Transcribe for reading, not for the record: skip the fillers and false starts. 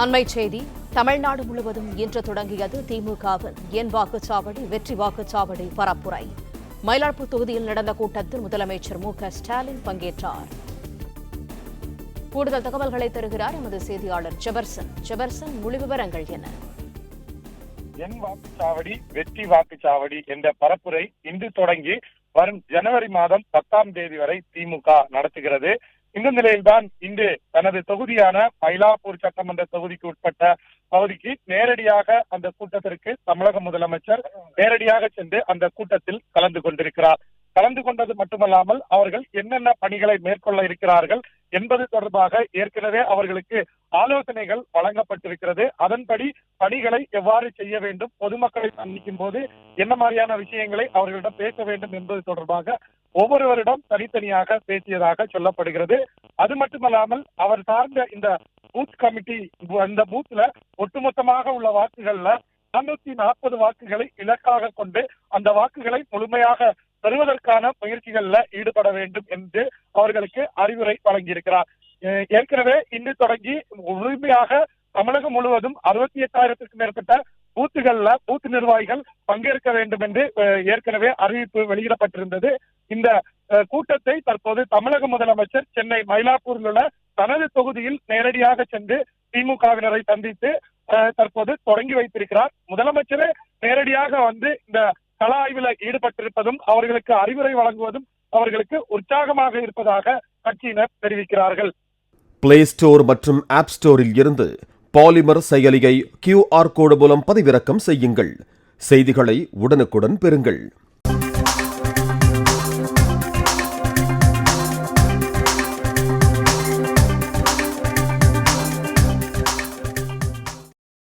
அண்மை செய்தி. தமிழ்நாடு முழுவதும் இன்று தொடங்கியது திமுகவின் என் வாக்குச்சாவடி வெற்றி வாக்குச்சாவடி பரப்புரை. மயிலாப்பூர் தொகுதியில் நடந்த கூட்டத்தில் முதலமைச்சர் மு.க.ஸ்டாலின் பங்கேற்றார். கூடுதல் தகவல்களை தருகிறார் எமது செய்தியாளர் ஜெபர்சன். ஜெபர்சன், முழு விவரங்கள் என்ன? என் வாக்குச்சாவடி வெற்றி வாக்குச்சாவடி என்ற பரப்புரை இன்று தொடங்கி வரும் ஜனவரி மாதம் 10ஆம் தேதி வரை திமுக நடத்துகிறது. இந்த நிலையில்தான் இன்று தனது தொகுதியான மயிலாப்பூர் சட்டமன்ற தொகுதிக்கு உட்பட்ட பகுதிக்கு நேரடியாக அந்த கூட்டத்திற்கு தமிழக முதலமைச்சர் நேரடியாக சென்று அந்த கூட்டத்தில் கலந்து கொண்டிருக்கிறார். கலந்து கொண்டது மட்டுமல்லாமல் அவர்கள் என்னென்ன பணிகளை மேற்கொள்ள இருக்கிறார்கள் என்பது தொடர்பாக ஏற்கனவே அவர்களுக்கு ஆலோசனைகள் வழங்கப்பட்டிருக்கிறது. அதன்படி பணிகளை எவ்வாறு செய்ய வேண்டும், பொதுமக்களை சந்திக்கும் போது என்ன மாதிரியான விஷயங்களை அவர்களிடம் பேச வேண்டும் என்பது தொடர்பாக ஒவ்வொருவரிடம் தனித்தனியாக பேசியதாக சொல்லப்படுகிறது. அது மட்டுமல்லாமல் அவர் சார்ந்த இந்த பூத் கமிட்டி, அந்த பூத்ல ஒட்டுமொத்தமாக உள்ள வாக்குகள்ல 440 வாக்குகளை இலக்காக கொண்டு அந்த வாக்குகளை முழுமையாக பெறுவதற்கான முயற்சிகள்ல ஈடுபட வேண்டும் என்று அவர்களுக்கு அறிவுரை வழங்கியிருக்கிறார். ஏற்கனவே இன்று தொடங்கி முழுமையாக தமிழகம் முழுவதும் 68,000க்கும் மேற்பட்ட பூத்துகள்ல பூத் நிர்வாகிகள் பங்கேற்க வேண்டும் என்று ஏற்கனவே அறிவிப்பு வெளியிடப்பட்டிருந்தது. இந்த கூட்டத்தை தற்போது தமிழக முதலமைச்சர் சென்னை மயிலாப்பூரில் உள்ள தனது தொகுதியில் நேரடியாக சென்று திமுகவினரை சந்தித்து தற்போது தொடங்கி வைத்திருக்கிறார். முதலமைச்சரே நேரடியாக வந்து இந்த கள ஆய்வில் ஈடுபட்டிருப்பதும் அவர்களுக்கு அறிவுரை வழங்குவதும் அவர்களுக்கு உற்சாகமாக இருப்பதாக கட்சியினர் தெரிவிக்கிறார்கள். பிளே ஸ்டோர் மற்றும் ஆப் ஸ்டோரில் இருந்து பாலிமர் செயலியை QR கோடு மூலம் பதிவிறக்கம் செய்யுங்கள். செய்திகளை உடனுக்குடன் பெறுங்கள்.